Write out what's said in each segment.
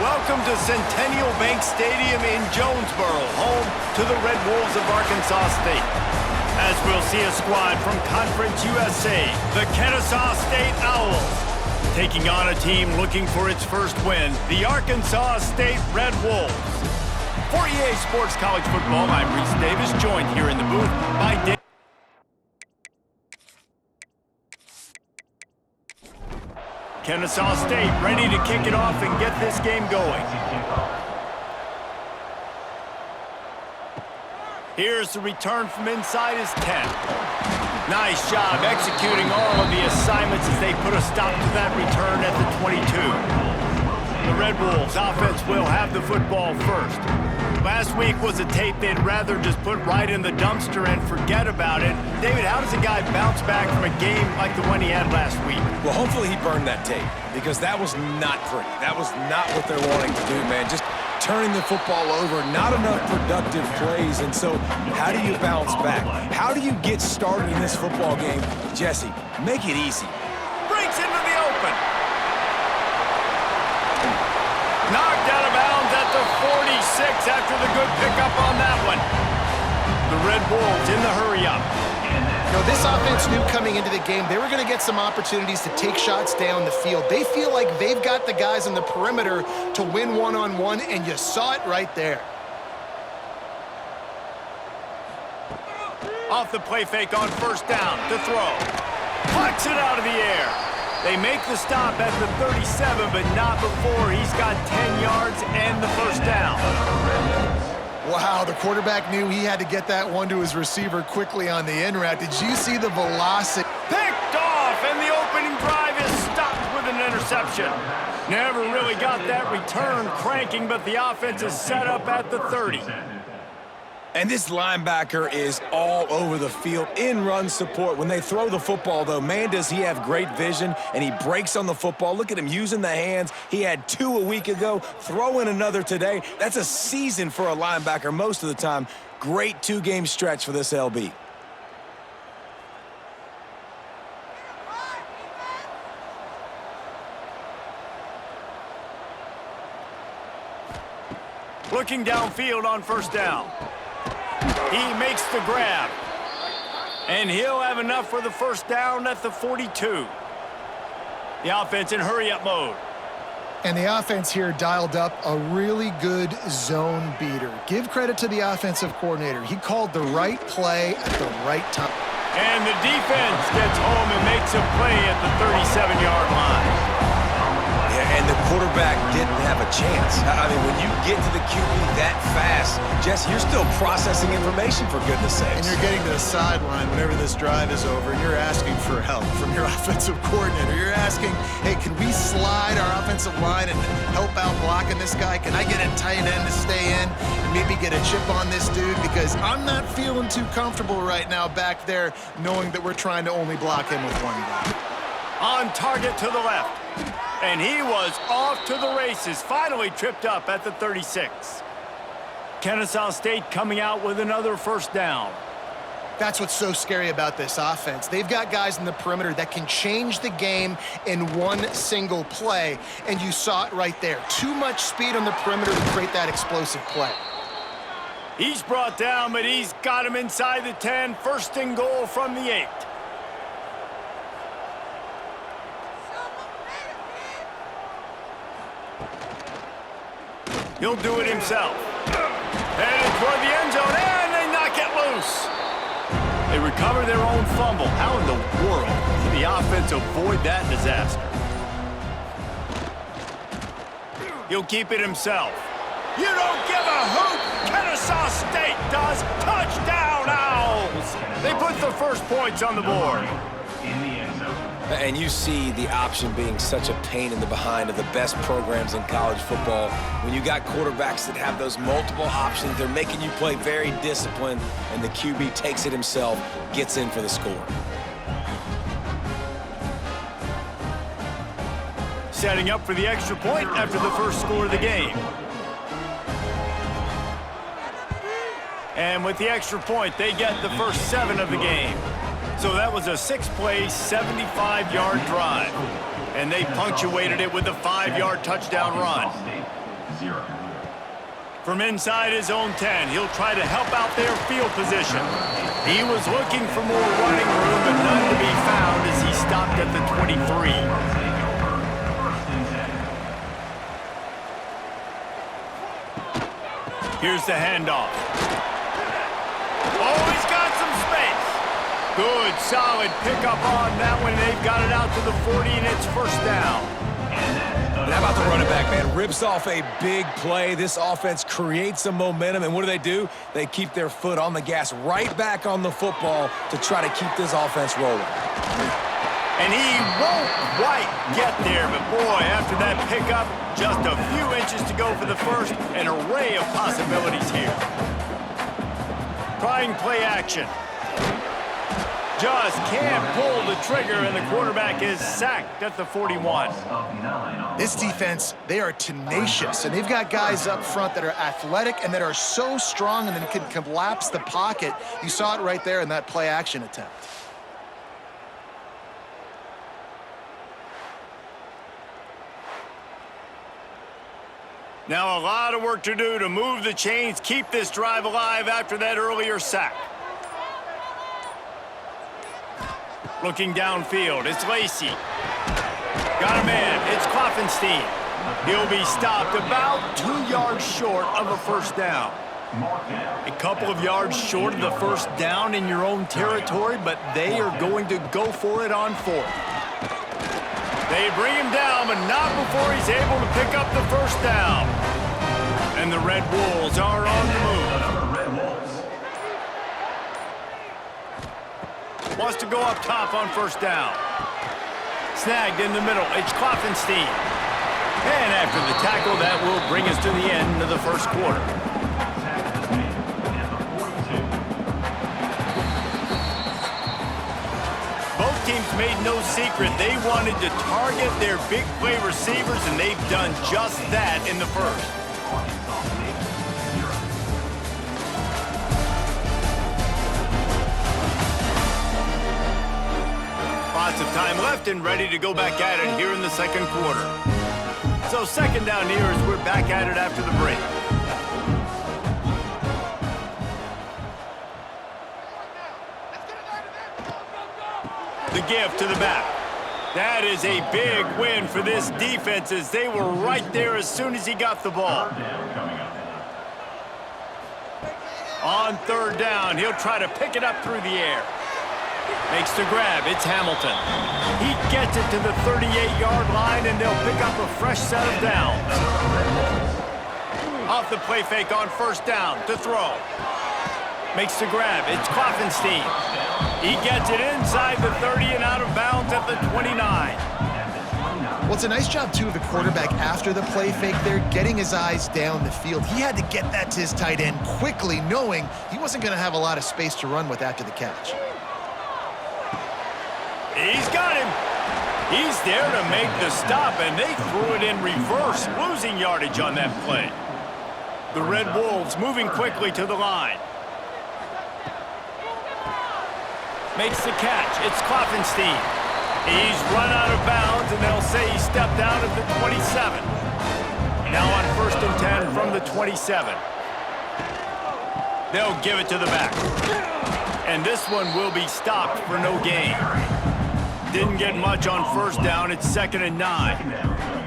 Welcome to Centennial Bank Stadium in Jonesboro, home to the Red Wolves of Arkansas State. As we'll see a squad from Conference USA, the Kennesaw State Owls, taking on a team looking for its first win, the Arkansas State Red Wolves. For EA Sports College Football, I'm Reese Davis, joined here in the booth by Dave. Kennesaw State ready to kick it off and get this game going. Here's the return from inside his 10. Nice job executing all of the assignments as they put a stop to that return at the 22. The Red Wolves offense will have the football first. Last week was a tape they'd rather just put right in the dumpster and forget about it. David, how does a guy bounce back from a game like the one he had last week? Well, hopefully he burned that tape, because that was not pretty. That was not what they're wanting to do, man. Just turning the football over, not enough productive plays. And so how do you bounce back? How do you get started in this football game? Jesse, make it easy. Breaks into the open. Knocked out of bounds at the 46 after the good pickup on that one. The Red Wolves in the hurry-up. You know, this offense knew coming into the game they were going to get some opportunities to take shots down the field. They feel like they've got the guys on the perimeter to win one-on-one, and you saw it right there. Off the play fake on first down to throw. Flex it out of the air. They make the stop at the 37, but not before he's got 10 yards and the first down. Wow, the quarterback knew he had to get that one to his receiver quickly on the in route. Did you see the velocity? Picked off, and the opening drive is stopped with an interception. Never really got that return cranking, but the offense is set up at the 30. And this linebacker is all over the field in run support. When they throw the football, though, man, does he have great vision, and he breaks on the football. Look at him using the hands. He had 2 a week ago, throw in another today. That's a season for a linebacker most of the time. Great 2-game stretch for this LB. Looking downfield on first down. He makes the grab. And he'll have enough for the first down at the 42. The offense in hurry-up mode. And the offense here dialed up a really good zone beater. Give credit to the offensive coordinator. He called the right play at the right time. And the defense gets home and makes a play at the 37-yard line. And the quarterback didn't have a chance. I mean, when you get to the QB that fast, Jesse, you're still processing information, for goodness sakes. And you're getting to the sideline whenever this drive is over, and you're asking for help from your offensive coordinator. You're asking, hey, can we slide our offensive line and help out blocking this guy? Can I get a tight end to stay in and maybe get a chip on this dude? Because I'm not feeling too comfortable right now back there knowing that we're trying to only block him with one guy. On target to the left. And he was off to the races, finally tripped up at the 36. Kennesaw State coming out with another first down. That's what's so scary about this offense. They've got guys in the perimeter that can change the game in one single play, and you saw it right there. Too much speed on the perimeter to create that explosive play. He's brought down, but he's got him inside the 10. First and goal from the 8. He'll do it himself. Headed toward the end zone, and they knock it loose. They recover their own fumble. How in the world did the offense avoid that disaster? He'll keep it himself. You don't give a hoot. Kennesaw State does. Touchdown, Owls. They put the first points on the board. And you see the option being such a pain in the behind of the best programs in college football. When you got quarterbacks that have those multiple options, they're making you play very disciplined, and the QB takes it himself, gets in for the score. Setting up for the extra point after the first score of the game. And with the extra point, they get the first 7 of the game. So that was a 6-play, 75-yard drive. And they punctuated it with a 5-yard touchdown run. From inside his own 10, he'll try to help out their field position. He was looking for more running room, but none to be found as he stopped at the 23. Here's the handoff. Oh, he's got some space. Good, solid pickup on that one. They've got it out to the 40, and it's first down. And how about the running back, man? Rips off a big play. This offense creates some momentum, and what do? They keep their foot on the gas right back on the football to try to keep this offense rolling. And he won't quite get there, but boy, after that pickup, just a few inches to go for the first. An array of possibilities here. Trying play action. Just can't pull the trigger, and the quarterback is sacked at the 41. This defense, they are tenacious, and they've got guys up front that are athletic and that are so strong and then can collapse the pocket. You saw it right there in that play action attempt. Now a lot of work to do to move the chains, keep this drive alive after that earlier sack. Looking downfield, it's Lacey. Got a man, it's Kloffenstein. He'll be stopped about 2 yards short of a first down. A couple of yards short of the first down in your own territory, but they are going to go for it on fourth. They bring him down, but not before he's able to pick up the first down. And the Red Wolves are on the move. Wants to go up top on first down. Snagged in the middle. It's Kloffenstein. And after the tackle, that will bring us to the end of the first quarter. Both teams made no secret. They wanted to target their big play receivers, and they've done just that in the first. Lots of time left and ready to go back at it here in the second quarter. So second down here as we're back at it after the break. The give to the back. That is a big win for this defense as they were right there as soon as he got the ball. On third down, he'll try to pick it up through the air. Makes the grab. It's Hamilton. He gets it to the 38-yard line, and they'll pick up a fresh set of downs. Off the play fake on first down to throw. Makes the grab. It's Kloffenstein. He gets it inside the 30 and out of bounds at the 29. Well, it's a nice job, too, of the quarterback after the play fake there, getting his eyes down the field. He had to get that to his tight end quickly, knowing he wasn't going to have a lot of space to run with after the catch. He's got him. He's there to make the stop, and they threw it in reverse, losing yardage on that play. The Red Wolves moving quickly to the line. Makes the catch. It's Kloffenstein. He's run out of bounds, and they'll say he stepped out at the 27. Now on first and 10 from the 27. They'll give it to the back. And this one will be stopped for no gain. Didn't get much on first down. It's 2nd and 9.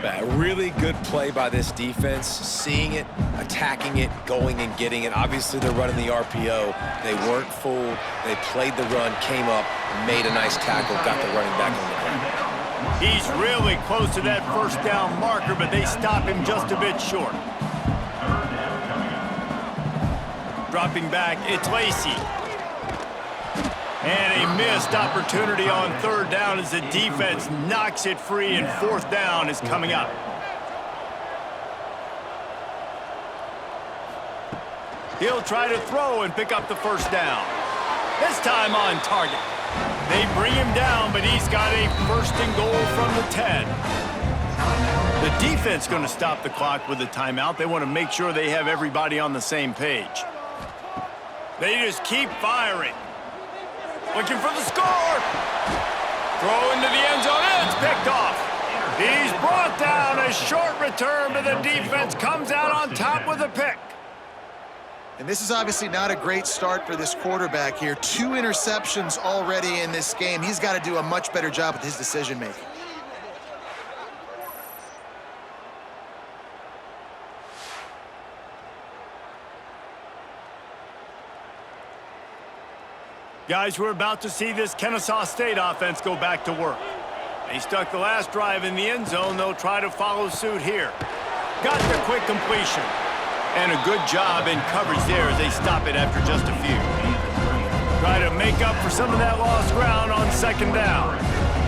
A really good play by this defense, seeing it, attacking it, going and getting it. Obviously, they're running the RPO. They weren't fooled. They played the run, came up, made a nice tackle, got the running back on the ground. He's really close to that first down marker, but they stop him just a bit short. Dropping back, it's Lacey. And a missed opportunity on third down as the defense knocks it free, and fourth down is coming up. He'll try to throw and pick up the first down. This time on target. They bring him down, but he's got a first and goal from the 10. The defense going to stop the clock with a timeout. They want to make sure they have everybody on the same page. They just keep firing. Looking for the score. Throw into the end zone. It's picked off. He's brought down. A short return, but the defense comes out on top with a pick. And this is obviously not a great start for this quarterback here. 2 interceptions already in this game. He's got to do a much better job with his decision-making. Guys, we're about to see this Kennesaw State offense go back to work. They stuck the last drive in the end zone. They'll try to follow suit here. Got the quick completion. And a good job in coverage there as they stop it after just a few. Try to make up for some of that lost ground on second down.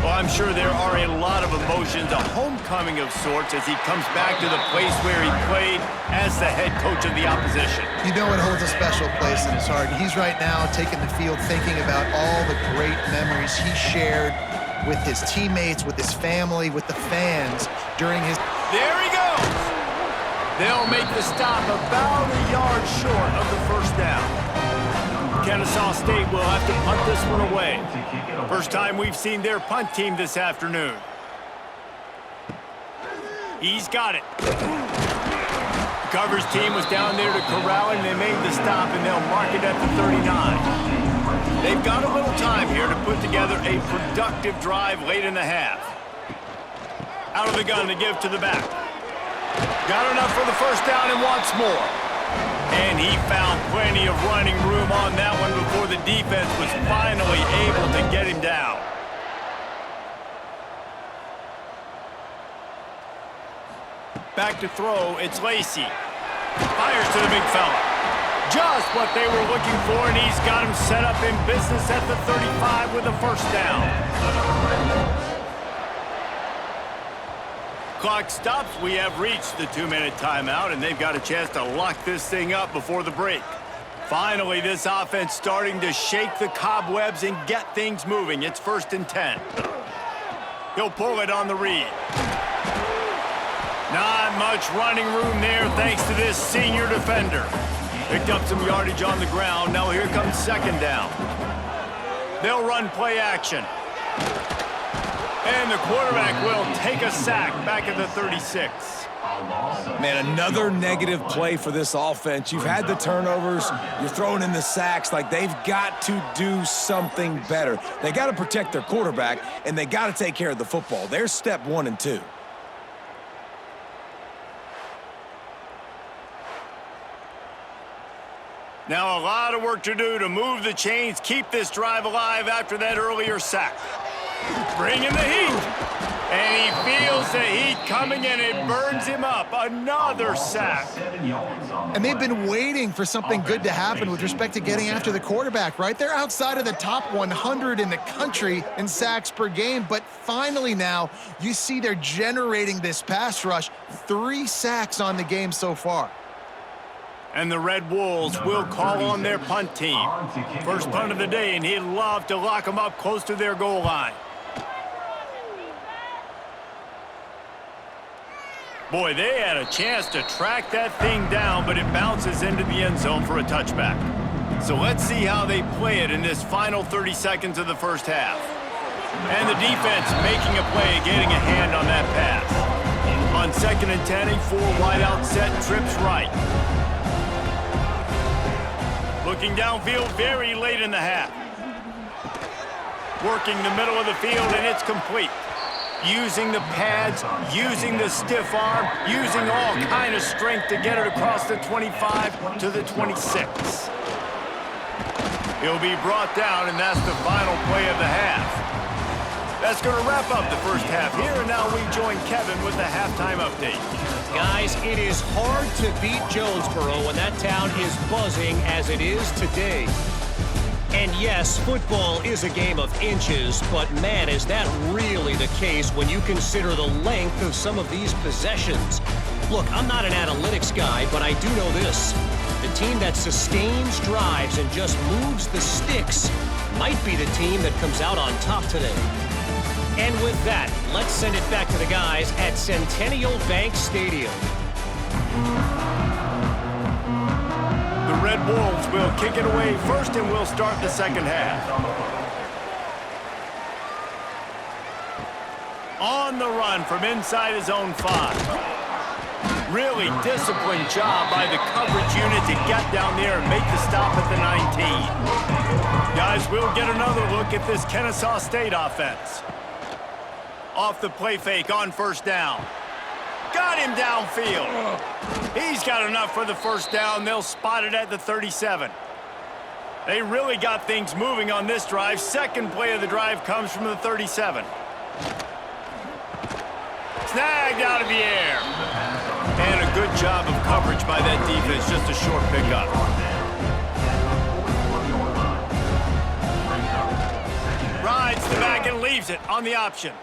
Well, I'm sure there are a lot of emotions, a homecoming of sorts as he comes back to the place where he played as the head coach of the opposition. You know it holds a special place in his heart. He's right now taking the field thinking about all the great memories he shared with his teammates, with his family, with the fans during his... There he goes! They'll make the stop about a yard short of the first down. Kennesaw State will have to punt this one away. First time we've seen their punt team this afternoon. He's got it. The coverage team was down there to corral him. They made the stop, and they'll mark it at the 39. They've got a little time here to put together a productive drive late in the half. Out of the gun to give to the back. Got enough for the first down and wants more. And he found plenty of running room on that one before the defense was finally able to get him down. Back to throw, it's Lacey. Fires to the big fella. Just what they were looking for, and he's got him set up in business at the 35 with a first down. Clock stops. We have reached the 2-minute timeout, and they've got a chance to lock this thing up before the break. Finally, this offense starting to shake the cobwebs and get things moving. It's 1st and 10. He'll pull it on the read. Not much running room there thanks to this senior defender. Picked up some yardage on the ground. Now here comes second down. They'll run play action. And the quarterback will take a sack back at the 36. Man, another negative play for this offense. You've had the turnovers. You're throwing in the sacks. Like, they've got to do something better. They got to protect their quarterback, and they got to take care of the football. There's step 1 and 2. Now a lot of work to do to move the chains, keep this drive alive after that earlier sack. Bringing the heat. And he feels the heat coming, and it burns him up. Another sack. And they've been waiting for something good to happen with respect to getting after the quarterback, right? They're outside of the top 100 in the country in sacks per game, but finally now you see they're generating this pass rush. 3 sacks on the game so far. And the Red Wolves will call on their punt team. First punt of the day, and he'd love to lock them up close to their goal line. Boy, they had a chance to track that thing down, but it bounces into the end zone for a touchback. So let's see how they play it in this final 30 seconds of the first half. And the defense making a play, getting a hand on that pass. On 2nd and 10, a 4-wide-out set, trips right. Looking downfield very late in the half. Working the middle of the field, and it's complete. Using the pads, using the stiff arm, using all kind of strength to get it across the 25 to the 26. He'll be brought down, and that's the final play of the half. That's going to wrap up the first half here, and now we join Kevin with the halftime update. Guys, it is hard to beat Jonesboro when that town is buzzing as it is today. And yes, football is a game of inches, but man, is that really the case when you consider the length of some of these possessions. Look, I'm not an analytics guy, but I do know this. The team that sustains drives and just moves the sticks might be the team that comes out on top today. And with that, let's send it back to the guys at Centennial Bank Stadium. The Red Wolves will kick it away first, and we'll start the second half. On the run from inside his own 5. Really disciplined job by the coverage unit to get down there and make the stop at the 19. Guys, we'll get another look at this Kennesaw State offense. Off the play fake on first down. Got him downfield. He's got enough for the first down. They'll spot it at the 37. They really got things moving on this drive. Second play of the drive comes from the 37. Snagged out of the air. And a good job of coverage by that defense. Just a short pickup. Rides the back and leaves it on the option.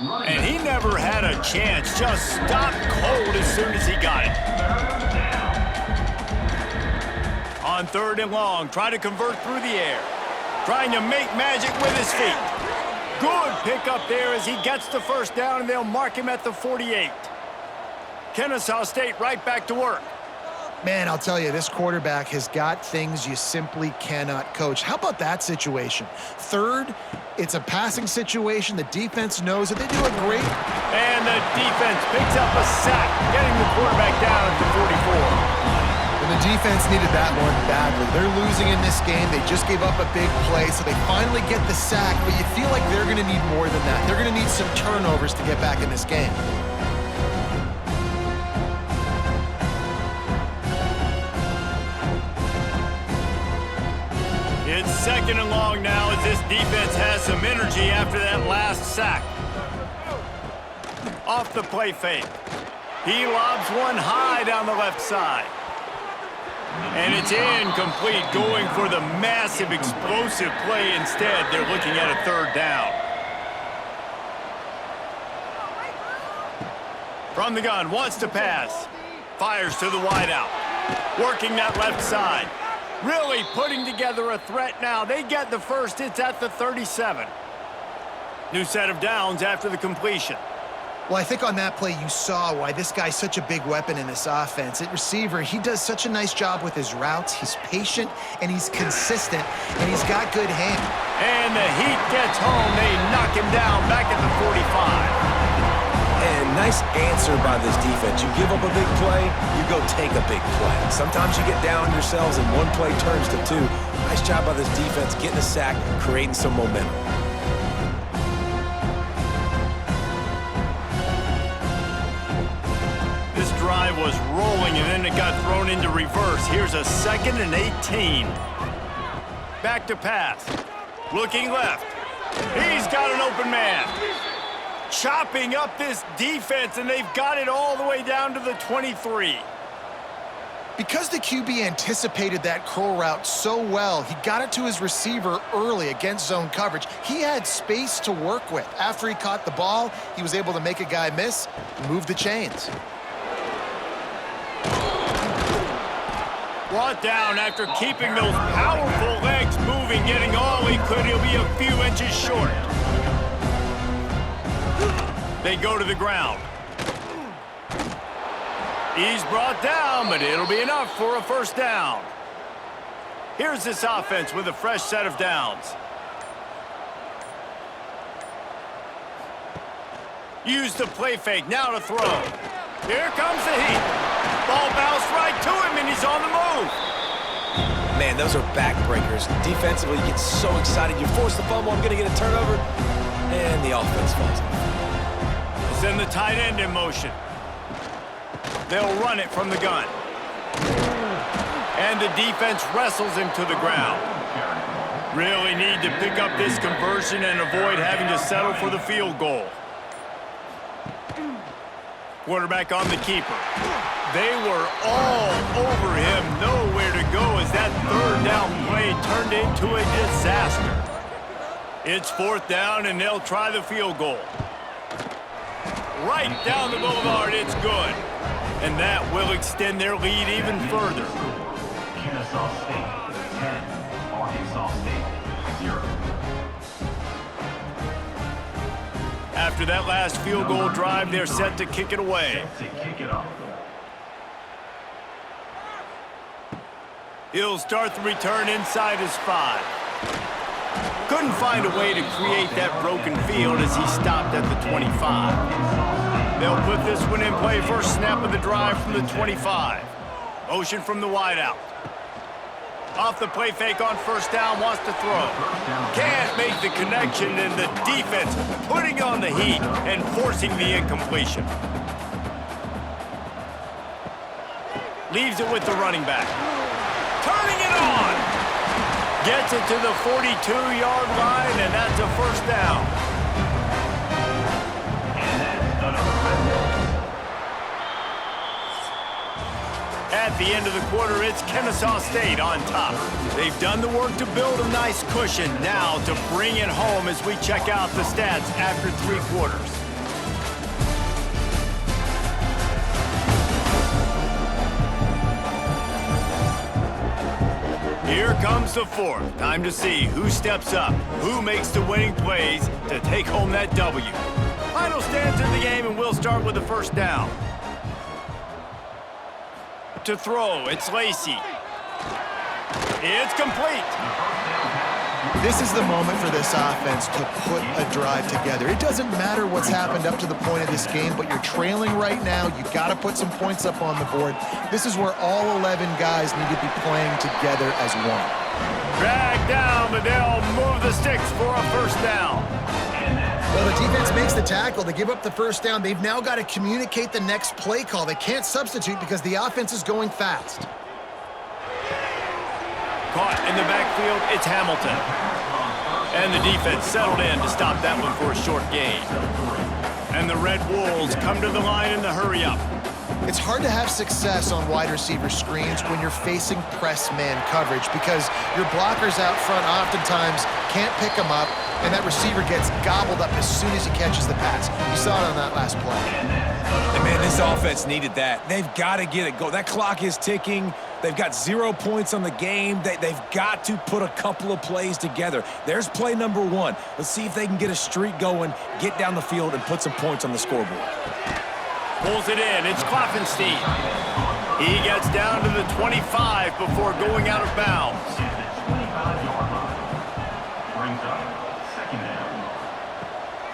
And he never had a chance. Just stopped cold as soon as he got it. On 3rd and long, try to convert through the air. Trying to make magic with his feet. Good pickup there as he gets the first down, and they'll mark him at the 48. Kennesaw State right back to work. Man, I'll tell you, this quarterback has got things you simply cannot coach. How about that situation? 3rd, it's a passing situation. The defense knows it. They do a great. And the defense picks up a sack, getting the quarterback down at the 44. And the defense needed that one badly. They're losing in this game. They just gave up a big play, so they finally get the sack, but you feel like they're going to need more than that. They're going to need some turnovers to get back in this game. It's 2nd and long now as this defense has some energy after that last sack. Off the play fake. He lobs one high down the left side. And it's incomplete, going for the massive explosive play instead. They're looking at a 3rd down. From the gun, wants to pass. Fires to the wideout. Working that left side. Really putting together a threat now. They get the first. It's at the 37. New set of downs after the completion. Well, I think on that play you saw why this guy's such a big weapon in this offense. At receiver, he does such a nice job with his routes. He's patient, and he's consistent, and he's got good hand. And the heat gets home. They knock him down back at the 45. And nice answer by this defense. You give up a big play, you go take a big play. Sometimes you get down yourselves and one play turns to 2. Nice job by this defense getting a sack, creating some momentum. This drive was rolling, and then it got thrown into reverse. Here's a 2nd and 18. Back to pass. Looking left. He's got an open man. Chopping up this defense, and they've got it all the way down to the 23. Because the QB anticipated that curl route so well, he got it to his receiver early against zone coverage. He had space to work with. After he caught the ball, he was able to make a guy miss and move the chains. Brought down after keeping those powerful legs moving, getting all he could. He'll be a few inches short. They go to the ground. He's brought down, but it'll be enough for a first down. Here's this offense with a fresh set of downs. Use the play fake, now to throw. Here comes the heat. Ball bounced right to him, and he's on the move. Man, those are backbreakers. Defensively, you get so excited. You force the fumble, I'm going to get a turnover, and the offense falls off. Send the tight end in motion. They'll run it from the gun. And the defense wrestles him to the ground. Really need to pick up this conversion and avoid having to settle for the field goal. Quarterback on the keeper. They were all over him. Nowhere to go as that 3rd down play turned into a disaster. It's 4th down, and they'll try the field goal. Right down the boulevard, it's good. And that will extend their lead even further. Kennesaw State 10, Arkansas State 0. After that last field goal drive, they're set to kick it away. He'll start the return inside his 5. Couldn't find a way to create that broken field as he stopped at the 25. They'll put this one in play. First snap of the drive from the 25. Motion from the wideout. Off the play fake on first down, wants to throw. Can't make the connection, and the defense putting on the heat and forcing the incompletion. Leaves it with the running back. Turning it on. Gets it to the 42-yard line, and that's a first down. At the end of the quarter, it's Kennesaw State on top. They've done the work to build a nice cushion. Now to bring it home as we check out the stats after 3 quarters. Here comes the fourth. Time to see who steps up, who makes the winning plays to take home that W. Final stands in the game, and we'll start with the first down. To throw, it's Lacey. It's complete. This is the moment for this offense to put a drive together. It doesn't matter what's happened up to the point of this game, but you're trailing right now. You got to put some points up on the board. This is where all 11 guys need to be playing together as one. Drag down, but they'll move the sticks for a first down. Well, the defense makes the tackle. They give up the first down. They've now got to communicate the next play call. They can't substitute because the offense is going fast. Caught in the backfield, it's Hamilton. And the defense settled in to stop that one for a short gain. And the Red Wolves come to the line in the hurry-up. It's hard to have success on wide receiver screens when you're facing press man coverage because your blockers out front oftentimes can't pick them up, and that receiver gets gobbled up as soon as he catches the pass. You saw it on that last play. And man, this offense needed that. They've got to get it going. That clock is ticking. They've got 0 points on the game. They've got to put a couple of plays together. There's play number 1. Let's see if they can get a streak going, get down the field, and put some points on the scoreboard. Pulls it in. It's Klopfenstein. He gets down to the 25 before going out of bounds.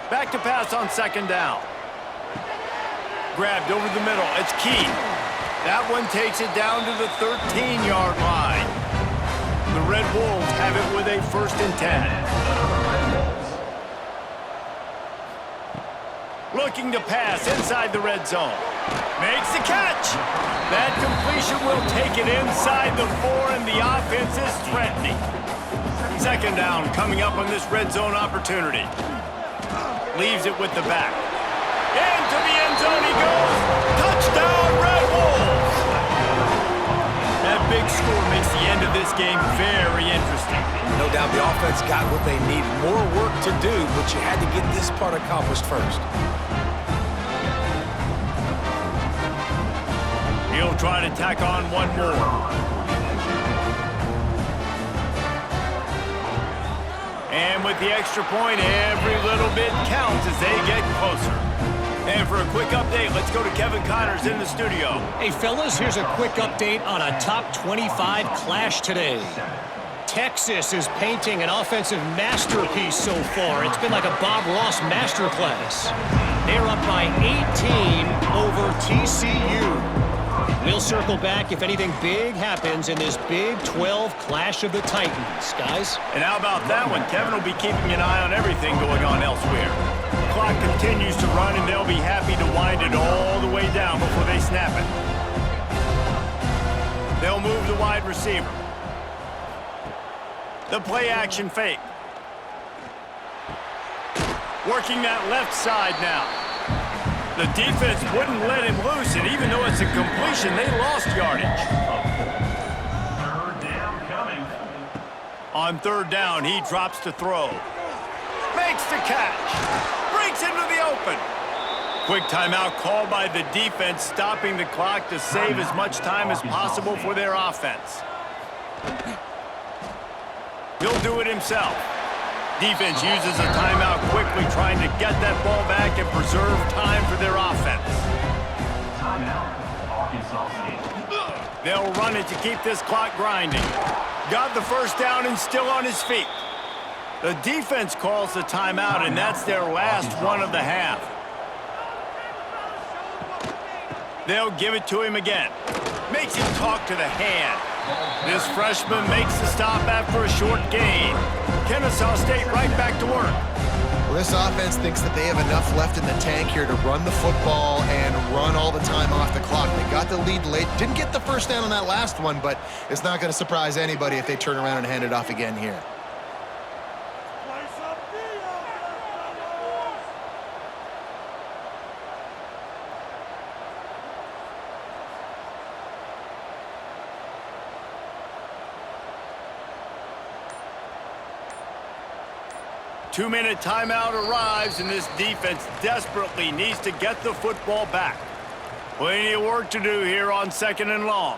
Back to pass on second down. Grabbed over the middle. It's Key. That one takes it down to the 13-yard line. The Red Wolves have it with a 1st and 10. Looking to pass inside the red zone. Makes the catch. That completion will take it inside the 4, and the offense is threatening. Second down coming up on this red zone opportunity. Leaves it with the back. Into the end zone he goes. Touchdown, Red Wolves. That big score makes the end of this game very interesting. No doubt the offense got what they needed. More work to do, but you had to get this part accomplished first. He'll try to tack on one more. And with the extra point, every little bit counts as they get closer. And for a quick update, let's go to Kevin Connors in the studio. Hey, fellas, here's a quick update on a top 25 clash today. Texas is painting an offensive masterpiece so far. It's been like a Bob Ross masterclass. They're up by 18 over TCU. We'll circle back if anything big happens in this Big 12 Clash of the Titans, guys. And how about that one? Kevin will be keeping an eye on everything going on elsewhere. The clock continues to run, and they'll be happy to wind it all the way down before they snap it. They'll move the wide receiver. The play action fake. Working that left side now. The defense wouldn't let him loose, and even though it's a completion, they lost yardage. Third down coming. On third down, he drops to throw. Makes the catch. Breaks into the open. Quick timeout called by the defense, stopping the clock to save as much time as possible for their offense. He'll do it himself. Defense uses a timeout quickly, trying to get that ball back and preserve time for their offense. Timeout, Arkansas State. They'll run it to keep this clock grinding. Got the first down and still on his feet. The defense calls the timeout, and that's their last one of the half. They'll give it to him again. Makes him talk to the hand. This freshman makes the stop after a short gain. Kennesaw State right back to work. Well, this offense thinks that they have enough left in the tank here to run the football and run all the time off the clock. They got the lead late. Didn't get the first down on that last one, but it's not going to surprise anybody if they turn around and hand it off again here. 2-minute timeout arrives, and this defense desperately needs to get the football back. Plenty of work to do here on 2nd and long.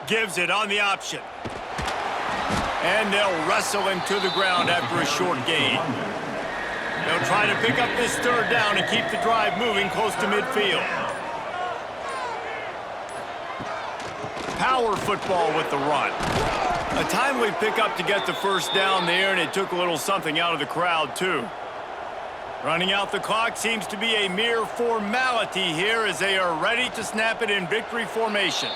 Gives it on the option. And they'll wrestle him to the ground after a short gain. They'll try to pick up this 3rd down and keep the drive moving close to midfield. Power football with the run. A timely pickup to get the 1st down there, and it took a little something out of the crowd, too. Running out the clock seems to be a mere formality here as they are ready to snap it in victory formation.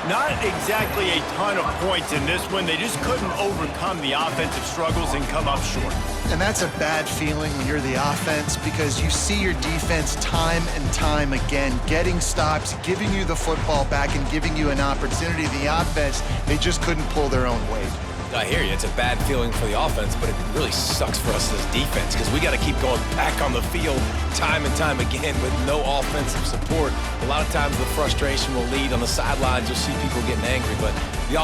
Not exactly a ton of points in this one. They just couldn't overcome the offensive struggles and come up short. And that's a bad feeling when you're the offense, because you see your defense time and time again getting stops, giving you the football back and giving you an opportunity. The offense, they just couldn't pull their own weight. I hear you. It's a bad feeling for the offense, but it really sucks for us as defense because we got to keep going back on the field time and time again with no offensive support. A lot of times the frustration will lead on the sidelines. You'll see people getting angry, but the